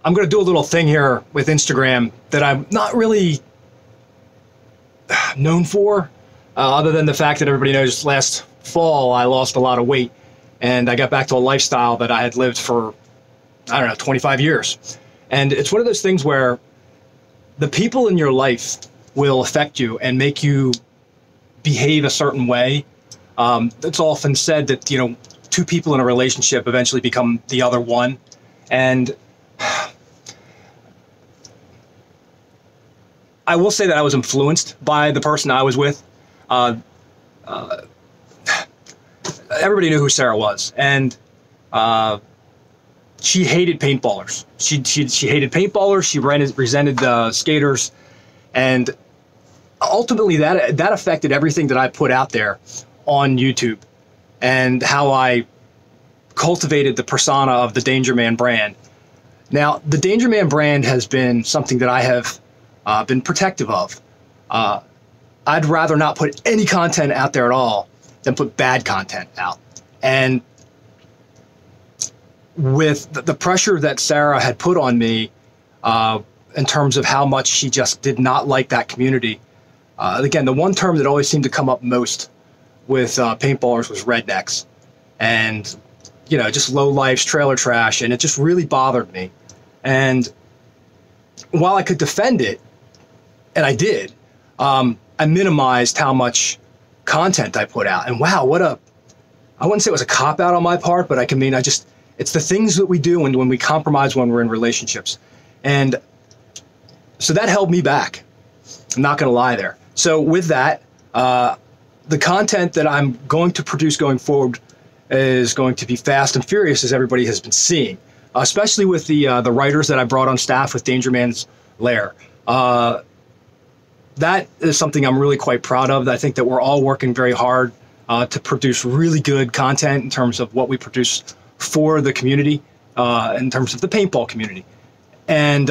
I'm going to do a little thing here with Instagram that I'm not really known for, other than the fact that everybody knows last fall I lost a lot of weight and I got back to a lifestyle that I had lived for, I don't know, 25 years. And it's one of those things where the people in your life will affect you and make you behave a certain way. It's often said that, you know, two people in a relationship eventually become the other one. And I will say that I was influenced by the person I was with. Everybody knew who Sarah was, and she hated paintballers. She hated paintballers. She resented skaters, and ultimately that affected everything that I put out there on YouTube and how I cultivated the persona of the DangerMan brand. Now, the DangerMan brand has been something that I have been protective of. I'd rather not put any content out there at all than put bad content out. And with the pressure that Sarah had put on me in terms of how much she just did not like that community, again, the one term that always seemed to come up most with paintballers was rednecks. And, you know, just low lifes, trailer trash, and it just really bothered me. And while I could defend it, and I did, I minimized how much content I put out. And wow, I wouldn't say it was a cop-out on my part, but it's the things that we do when we compromise when we're in relationships. And so that held me back. I'm not going to lie there. So with that, the content that I'm going to produce going forward is going to be fast and furious, as everybody has been seeing, especially with the writers that I brought on staff with DangerMan's Lair. That is something I'm really quite proud of. I think that we're all working very hard to produce really good content in terms of what we produce for the community, in terms of the paintball community. And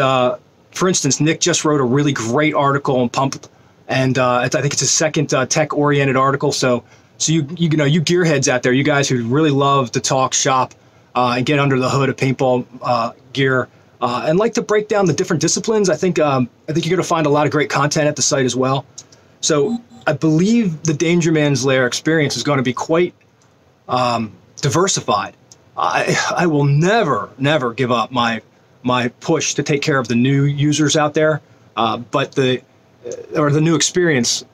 for instance, Nick just wrote a really great article on Pump, and I think it's his second tech-oriented article. So you know, you gearheads out there, you guys who really love to talk shop and get under the hood of paintball gear, and like to break down the different disciplines, I think you're going to find a lot of great content at the site as well. So I believe the DangerMan's Lair experience is going to be quite diversified. I will never give up my push to take care of the new users out there, but the new experience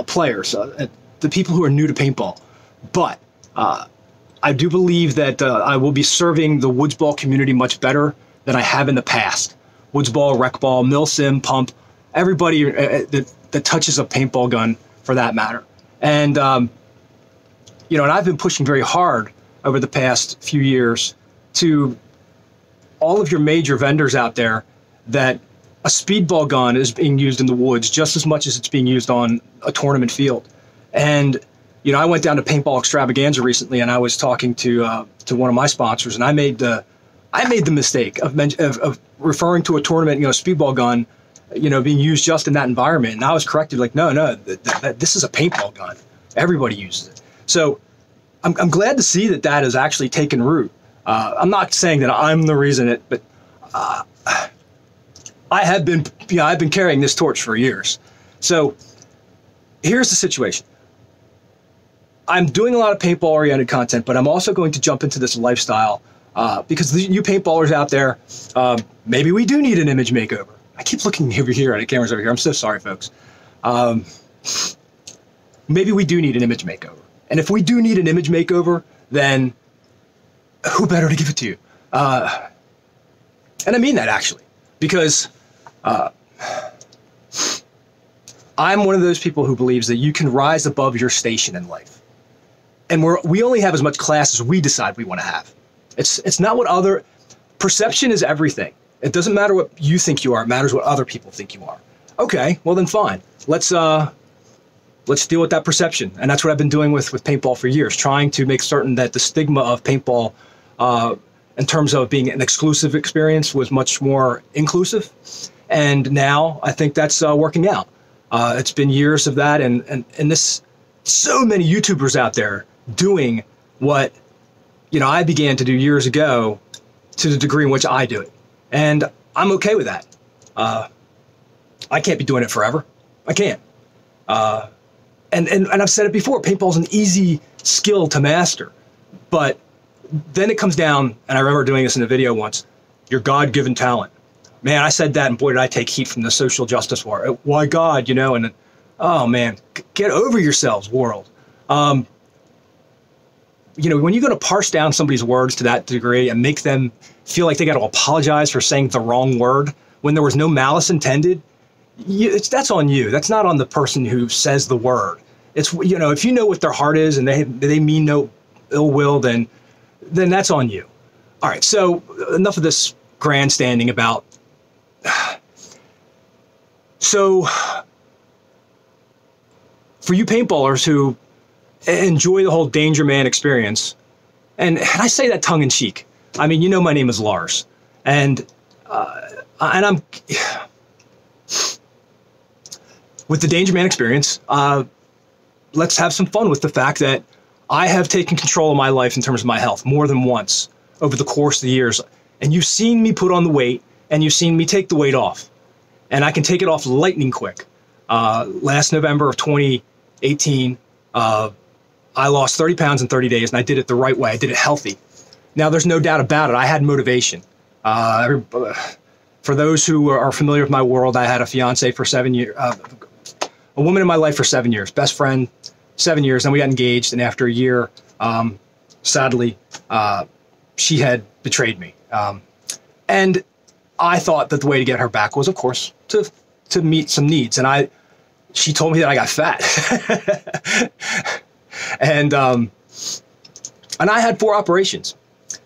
players, the people who are new to paintball. But I do believe that I will be serving the woodsball community much better than I have in the past. Woodsball, rec ball, milsim, pump, everybody that touches a paintball gun, for that matter. And you know, and I've been pushing very hard over the past few years to all of your major vendors out there that a speedball gun is being used in the woods just as much as it's being used on a tournament field. And you know, I went down to Paintball Extravaganza recently, and I was talking to one of my sponsors, and I made the mistake of referring to a tournament, you know, speedball gun, you know, being used just in that environment. And I was corrected, like, no, this is a paintball gun. Everybody uses it. So I'm glad to see that has actually taken root. I'm not saying that I'm the reason but I've been carrying this torch for years. So here's the situation. I'm doing a lot of paintball-oriented content, but I'm also going to jump into this lifestyle because you paintballers out there, maybe we do need an image makeover. I keep looking over here at the cameras over here. I'm so sorry, folks. Maybe we do need an image makeover. And if we do need an image makeover, then who better to give it to you? And I mean that, actually, because I'm one of those people who believes that you can rise above your station in life. And we only have as much class as we decide we want to have. It's not what perception is everything. It doesn't matter what you think you are. It matters what other people think you are. Okay, well then fine. Let's deal with that perception. And that's what I've been doing with paintball for years, trying to make certain that the stigma of paintball in terms of being an exclusive experience was much more inclusive. And now I think that's working out. It's been years of that, and this so many YouTubers out there doing what, you know, I began to do years ago to the degree in which I do it. And I'm okay with that. I can't be doing it forever. I can't. And I've said it before, paintball's an easy skill to master. But then it comes down, and I remember doing this in a video once, your God-given talent. Man, I said that, and boy, did I take heat from the social justice war. Why God, you know? And oh, man, get over yourselves, world. You know, when you're going to parse down somebody's words to that degree and make them feel like they got to apologize for saying the wrong word when there was no malice intended, that's on you. That's not on the person who says the word. It's, you know, if you know what their heart is and they mean no ill will, then that's on you. All right, so enough of this grandstanding about. So for you paintballers who enjoy the whole Danger Man experience, and I say that tongue in cheek. I mean, you know, my name is Lars, and I'm with the Danger Man experience. Let's have some fun with the fact that I have taken control of my life in terms of my health more than once over the course of the years, and you've seen me put on the weight, and you've seen me take the weight off, and I can take it off lightning quick. Last November of 2018. I lost 30 pounds in 30 days, and I did it the right way. I did it healthy. Now, there's no doubt about it. I had motivation. For those who are familiar with my world, I had a fiance for 7 years, a woman in my life for 7 years, best friend, 7 years. Then we got engaged, and after a year, sadly, she had betrayed me. And I thought that the way to get her back was, of course, to meet some needs. And she told me that I got fat. And I had 4 operations,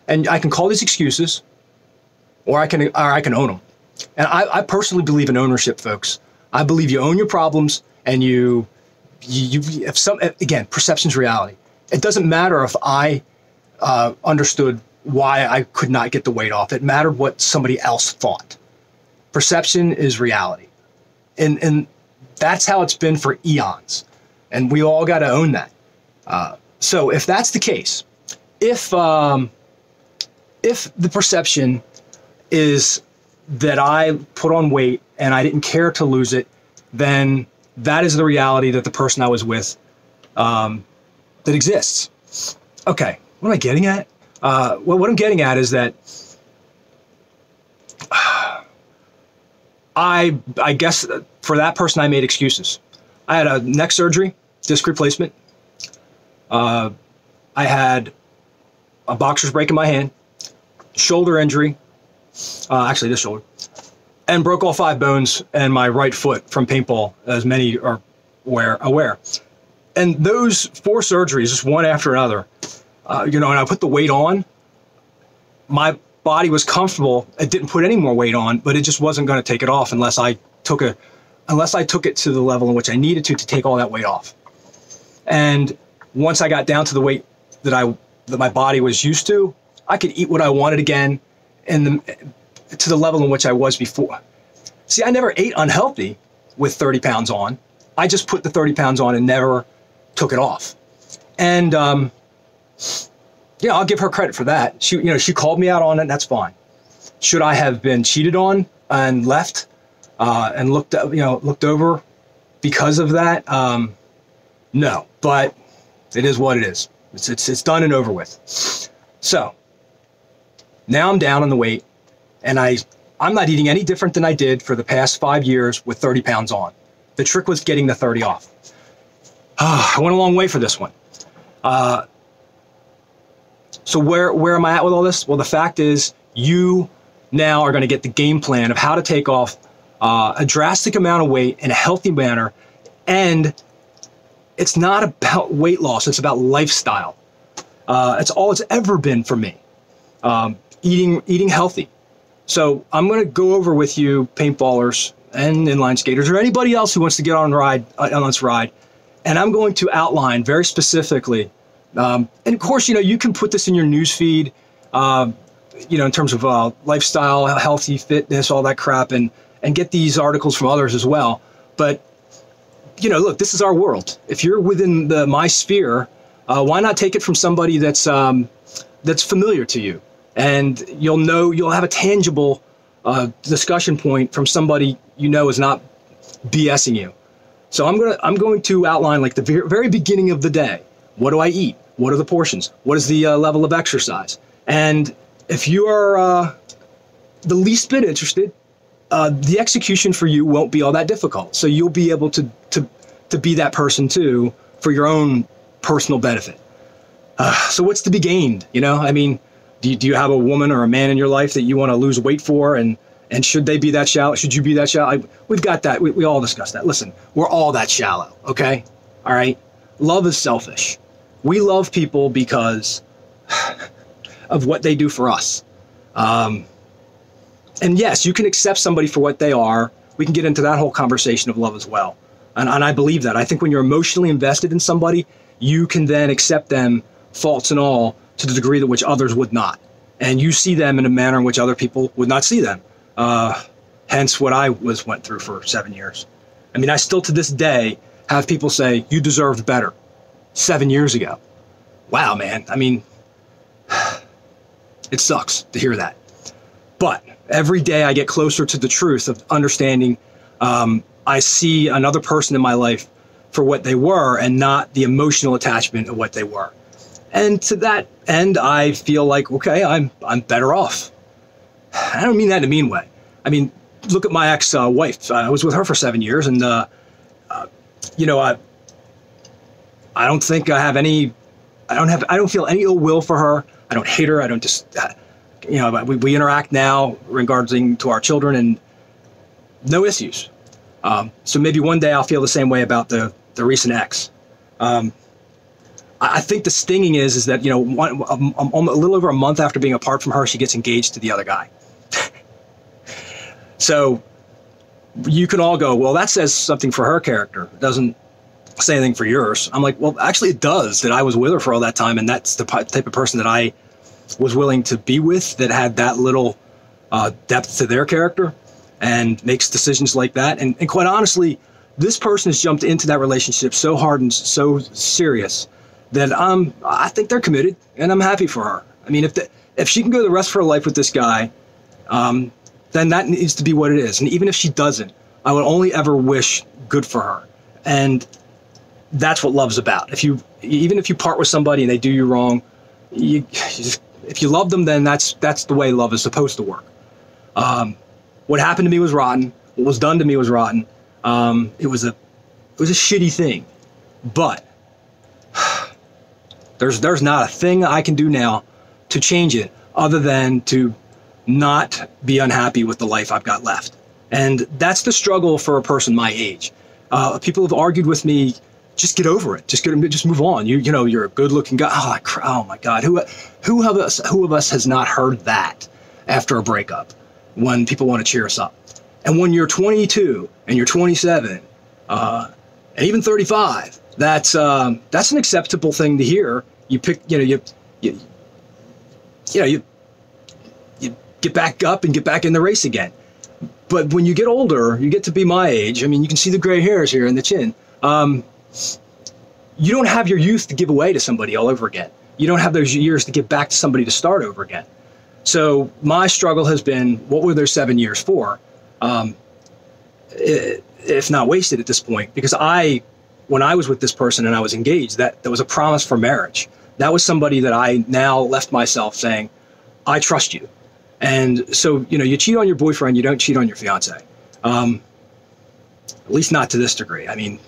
and I can call these excuses, or I can own them. And I personally believe in ownership, folks. I believe you own your problems, and you if again, perception's reality. It doesn't matter if I understood why I could not get the weight off. It mattered what somebody else thought. Perception is reality, and that's how it's been for eons, and we all got to own that. So if that's the case, if the perception is that I put on weight and I didn't care to lose it, then that is the reality that the person I was with that exists. Okay, what am I getting at? Well, what I'm getting at is that I guess for that person I made excuses. I had a neck surgery, disc replacement. I had a boxer's break in my hand, shoulder injury, actually this shoulder, and broke all 5 bones in my right foot from paintball, as many are aware. And those 4 surgeries, just one after another, and I put the weight on. My body was comfortable. It didn't put any more weight on, but it just wasn't going to take it off unless I took it to the level in which I needed to take all that weight off. And once I got down to the weight that my body was used to, I could eat what I wanted again, to the level in which I was before. See, I never ate unhealthy with 30 pounds on. I just put the 30 pounds on and never took it off. And I'll give her credit for that. She called me out on it, and that's fine. Should I have been cheated on and left and looked over because of that? No, but it is what it is. It's done and over with. So now I'm down on the weight, and I'm not eating any different than I did for the past 5 years with 30 pounds on. The trick was getting the 30 off. I went a long way for this one. So where am I at with all this? Well, the fact is, you now are going to get the game plan of how to take off a drastic amount of weight in a healthy manner. And it's not about weight loss. It's about lifestyle. It's all it's ever been for me. Eating healthy. So I'm going to go over with you, paintballers and inline skaters, or anybody else who wants to get on this ride. And I'm going to outline very specifically. And of course, you can put this in your news feed, in terms of lifestyle, healthy, fitness, all that crap, and get these articles from others as well. But, look, this is our world. If you're within my sphere, why not take it from somebody that's familiar to you? And you'll have a tangible discussion point from somebody you know is not BSing you. So I'm going to outline like the very beginning of the day. What do I eat? What are the portions? What is the level of exercise? And if you are the least bit interested, the execution for you won't be all that difficult. So you'll be able to be that person too for your own personal benefit. So what's to be gained? You know, I mean, do you have a woman or a man in your life that you want to lose weight for? And should they be that shallow? Should you be that shallow? We've got that. We all discussed that. Listen, we're all that shallow. Okay. All right. Love is selfish. We love people because of what they do for us. And yes, you can accept somebody for what they are. We can get into that whole conversation of love as well. And I believe that. I think when you're emotionally invested in somebody, you can then accept them, faults and all, to the degree to which others would not. And you see them in a manner in which other people would not see them. Hence what I went through for 7 years. I mean, I still to this day have people say, you deserved better 7 years ago. Wow, man. I mean, it sucks to hear that. But every day I get closer to the truth of understanding I see another person in my life for what they were and not the emotional attachment of what they were. And to that end, I feel like, okay, I'm better off. I don't mean that in a mean way. I mean, look at my ex-wife. I was with her for 7 years, and you know, I don't think I have any. I don't feel any ill will for her. I don't hate her. I don't just. You know, we interact now regarding to our children, and no issues. So maybe one day I'll feel the same way about the recent ex. I think the stinging is that, you know, a little over a month after being apart from her, she gets engaged to the other guy. So you can all go, well, that says something for her character. It doesn't say anything for yours. I'm like, well, actually it does, that I was with her for all that time. And that's the type of person that I was willing to be with, that had that little depth to their character and makes decisions like that. And quite honestly, this person has jumped into that relationship so hard and so serious that I think they're committed, and I'm happy for her. I mean, if she can go the rest of her life with this guy, then that needs to be what it is. And even if she doesn't, I would only ever wish good for her. And that's what love's about. Even if you part with somebody and they do you wrong, if you love them, then that's the way love is supposed to work. What happened to me was rotten. What was done to me was rotten. It was a shitty thing, but there's not a thing I can do now to change it other than to not be unhappy with the life I've got left. And that's the struggle for a person my age. People have argued with me, just get over it. Just move on. You know, you're a good looking guy. Oh my God. Who of us has not heard that after a breakup when people want to cheer us up? And when you're 22 and you're 27, and even 35, that's an acceptable thing to hear. You get back up and get back in the race again. But when you get older, you get to be my age. I mean, you can see the gray hairs here in the chin. You don't have your youth to give away to somebody all over again. You don't have those years to give back to somebody to start over again. So my struggle has been, what were those 7 years for? If not wasted at this point, because when I was with this person and I was engaged, that was a promise for marriage. That was somebody that I now left myself saying, I trust you. And so, you know, you cheat on your boyfriend, you don't cheat on your fiance. At least not to this degree. I mean,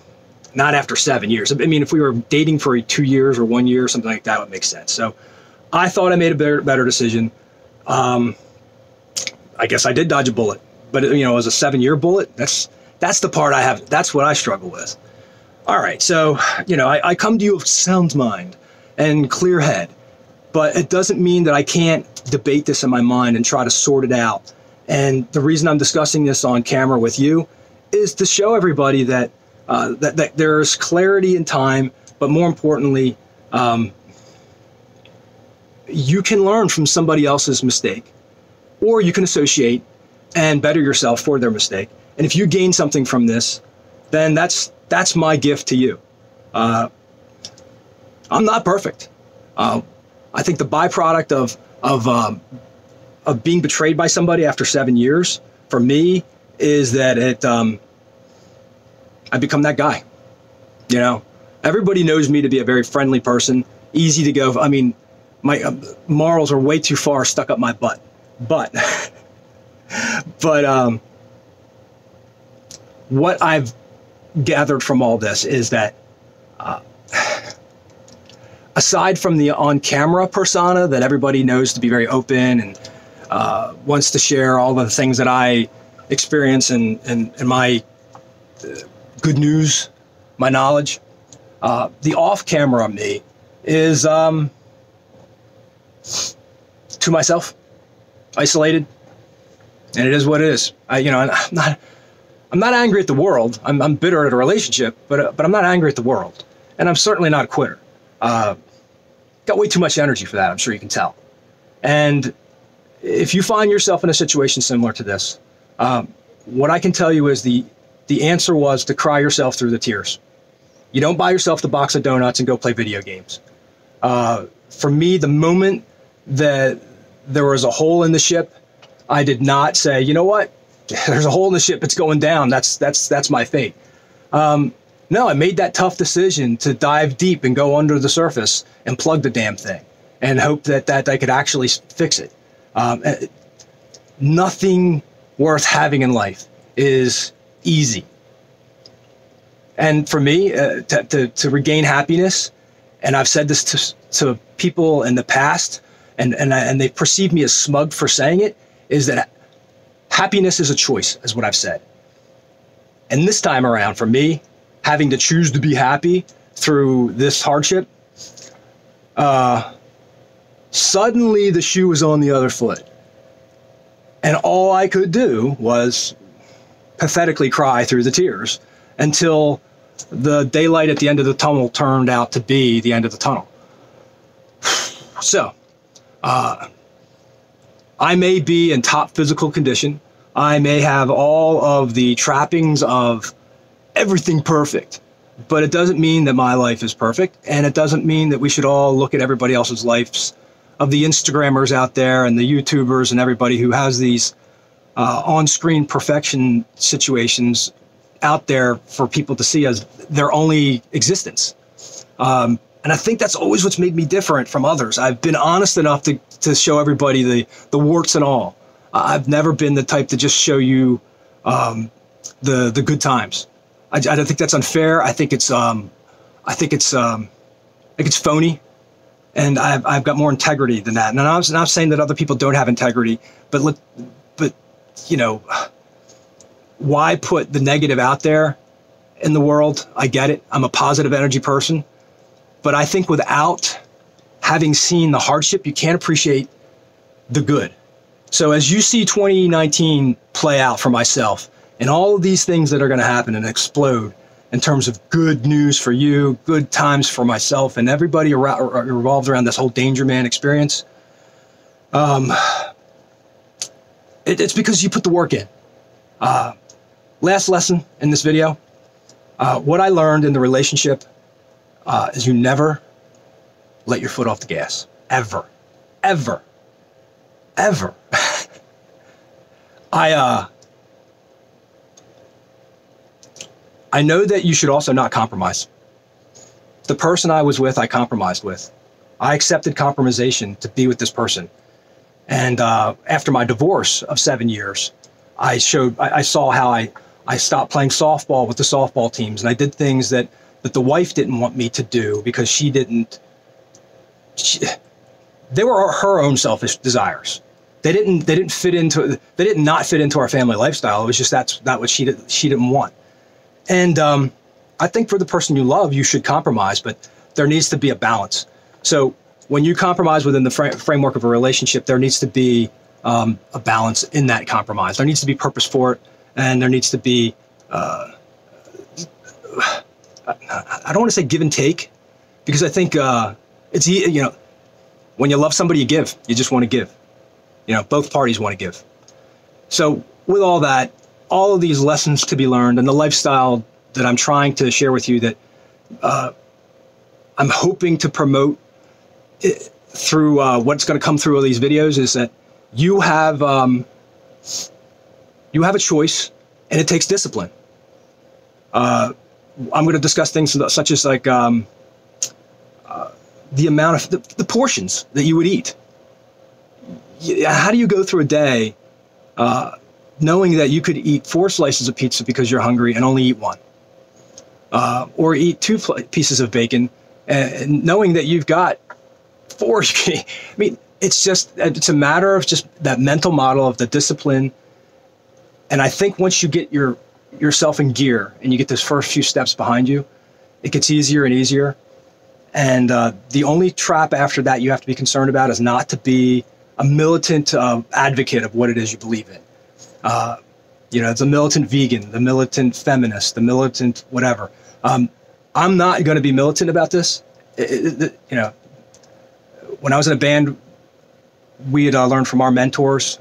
not after 7 years. I mean, if we were dating for 2 years or 1 year or something like that, would make sense. So I thought I made a better decision. I guess I did dodge a bullet, but you know, as a 7-year bullet, that's the part I have. That's what I struggle with. All right. So, you know, I come to you of sound mind and clear head, but it doesn't mean that I can't debate this in my mind and try to sort it out. And the reason I'm discussing this on camera with you is to show everybody that that there's clarity in time, but more importantly, you can learn from somebody else's mistake, or you can associate and better yourself for their mistake. And if you gain something from this, then that's my gift to you. I'm not perfect. I think the byproduct of of being betrayed by somebody after 7 years for me is that I become that guy. You know, everybody knows me to be a very friendly person, easy to go. I mean, my morals are way too far stuck up my butt, but what I've gathered from all this is that aside from the on-camera persona that everybody knows to be very open and wants to share all the things that I experience and my good news, my knowledge, the off-camera me is to myself, isolated, and it is what it is. I'm not angry at the world. I'm bitter at a relationship, but I'm not angry at the world, and I'm certainly not a quitter. Got way too much energy for that. I'm sure you can tell. And if you find yourself in a situation similar to this, what I can tell you is the answer was to cry yourself through the tears. You don't buy yourself the box of donuts and go play video games. For me, the moment that there was a hole in the ship, I did not say, you know what? There's a hole in the ship. It's going down. That's my fate. No, I made that tough decision to dive deep and go under the surface and plug the damn thing and hope that I could actually fix it. Nothing worth having in life is easy. And for me, to regain happiness, and I've said this to people in the past, and they perceive me as smug for saying it, is that happiness is a choice, is what I've said. And this time around, for me, having to choose to be happy through this hardship, suddenly the shoe was on the other foot. And all I could do was pathetically cry through the tears until the daylight at the end of the tunnel turned out to be the end of the tunnel. So, I may be in top physical condition. I may have all of the trappings of everything perfect, but it doesn't mean that my life is perfect, and it doesn't mean that we should all look at everybody else's lives, of the Instagrammers out there and the YouTubers and everybody who has these on-screen perfection situations out there for people to see as their only existence. And I think that's always what's made me different from others. I've been honest enough to show everybody the warts and all. I've never been the type to just show you the good times. I don't think that's unfair. I think it's phony, and I've got more integrity than that. And I'm not saying that other people don't have integrity, but you know, why put the negative out there in the world? I get it. I'm a positive energy person, but I think without having seen the hardship, you can't appreciate the good. So as you see 2019 play out for myself, and all of these things that are going to happen and explode in terms of good news for you, good times for myself, and everybody revolved around this whole Danger Man experience, it's because you put the work in. Last lesson in this video, what I learned in the relationship is you never let your foot off the gas. Ever. Ever. Ever. I know that you should also not compromise. The person I was with, I compromised with. I accepted compromisation to be with this person. And after my divorce of 7 years, I saw how I stopped playing softball with the softball teams, and I did things that the wife didn't want me to do because they were her own selfish desires. They did not fit into our family lifestyle. It was just that what she didn't want. And I think for the person you love, you should compromise, but there needs to be a balance. So when you compromise within the framework of a relationship, there needs to be a balance in that compromise. There needs to be purpose for it, and there needs to be, I don't want to say give and take, because I think it's, you know, when you love somebody, you give. You just want to give. You know, both parties want to give. So with all that, all of these lessons to be learned and the lifestyle that I'm trying to share with you that I'm hoping to promote through what's going to come through all these videos is that you have a choice, and it takes discipline. I'm going to discuss things such as like the amount of the portions that you would eat. How do you go through a day knowing that you could eat 4 slices of pizza because you're hungry and only eat 1? Or eat 2 pieces of bacon and knowing that you've got 4. I mean, it's a matter of just that mental model of the discipline. And I think once you get yourself in gear and you get those first few steps behind you, it gets easier and easier. And the only trap after that you have to be concerned about is not to be a militant advocate of what it is you believe in. It's a militant vegan, the militant feminist, the militant whatever. I'm not going to be militant about this. When I was in a band, we had learned from our mentors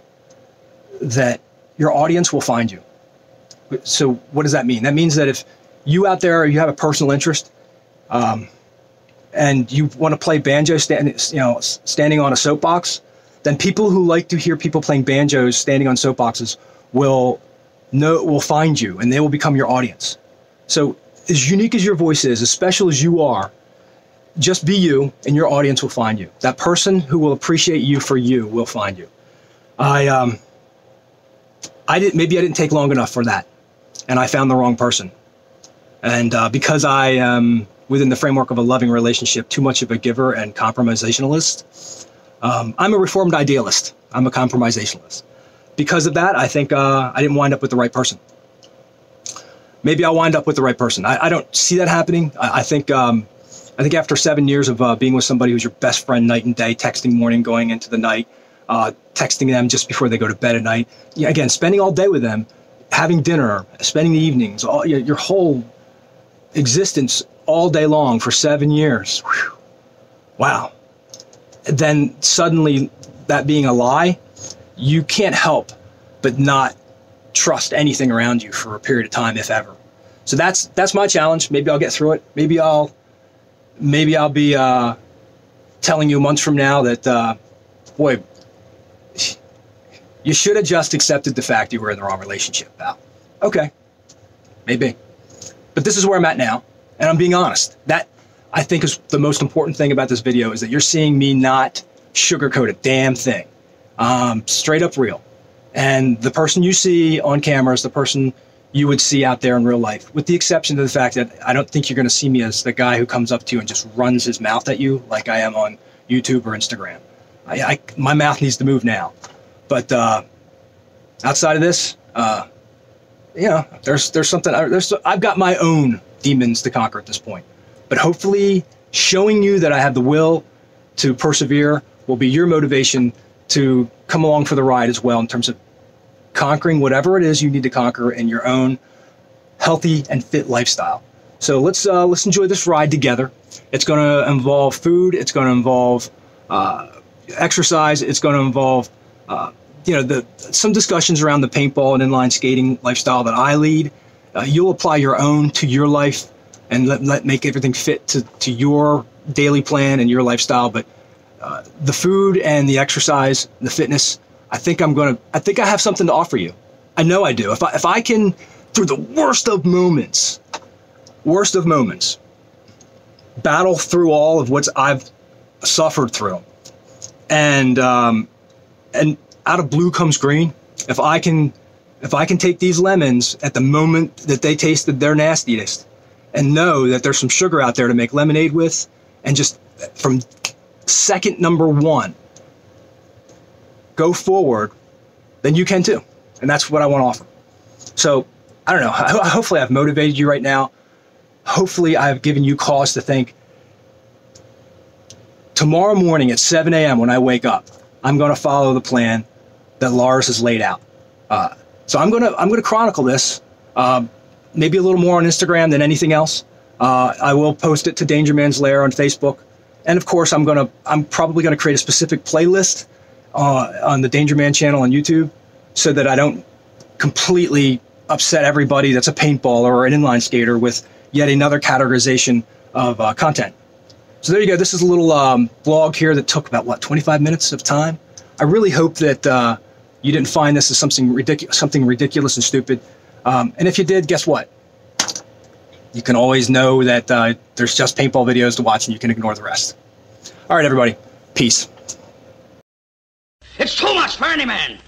that your audience will find you. So what does that mean? That means that if you out there, you have a personal interest, and you want to play banjo standing on a soapbox, then people who like to hear people playing banjos standing on soapboxes will find you, and they will become your audience. So as unique as your voice is, as special as you are, just be you, and your audience will find you. That person who will appreciate you for you will find you. Maybe I didn't take long enough for that, and I found the wrong person. And because I am within the framework of a loving relationship, too much of a giver and compromisationalist, I'm a reformed idealist. I'm a compromisationalist. Because of that, I think I didn't wind up with the right person. Maybe I'll wind up with the right person. I don't see that happening. I think after 7 years of being with somebody who's your best friend night and day, texting morning, going into the night, texting them just before they go to bed at night, again, spending all day with them, having dinner, spending the evenings, your whole existence all day long for 7 years. Whew. Wow. Then suddenly that being a lie, you can't help but not trust anything around you for a period of time, if ever. So that's my challenge. Maybe I'll get through it. Maybe I'll be telling you months from now that, boy, you should have just accepted the fact you were in the wrong relationship, pal. Okay, maybe. But this is where I'm at now, and I'm being honest. That, I think, is the most important thing about this video, is that you're seeing me not sugarcoat a damn thing. Straight up real. And the person you see on camera is the person you would see out there in real life, with the exception of the fact that I don't think you're going to see me as the guy who comes up to you and just runs his mouth at you like I am on YouTube or Instagram. My mouth needs to move now. But outside of this, there's something. I've got my own demons to conquer at this point. But hopefully, showing you that I have the will to persevere will be your motivation to come along for the ride as well, in terms of conquering whatever it is you need to conquer in your own healthy and fit lifestyle. So let's enjoy this ride together. It's going to involve food. It's going to involve exercise. It's going to involve some discussions around the paintball and inline skating lifestyle that I lead. You'll apply your own to your life and let make everything fit to your daily plan and your lifestyle. But the food and the exercise, the fitness, I think I have something to offer you. I know I do. If I can, through the worst of moments, battle through all of what I've suffered through, and out of blue comes green. If I can take these lemons at the moment that they tasted their nastiest, and know that there's some sugar out there to make lemonade with, and just from second number 1 go forward, then you can too. And that's what I want to offer. So I don't know. Hopefully I've motivated you right now. Hopefully I've given you cause to think. Tomorrow morning at 7 a.m. when I wake up, I'm going to follow the plan that Lars has laid out. So I'm going to chronicle this, maybe a little more on Instagram than anything else. I will post it to DangerMan's Lair on Facebook. And of course, I'm probably going to create a specific playlist on the DangerMan channel on YouTube, so that I don't completely upset everybody that's a paintballer or an inline skater with yet another categorization of content. So there you go. This is a little blog here that took about, 25 minutes of time. I really hope that you didn't find this as something ridiculous and stupid. And if you did, guess what? You can always know that there's just paintball videos to watch and you can ignore the rest. All right, everybody. Peace. It's too much for any man.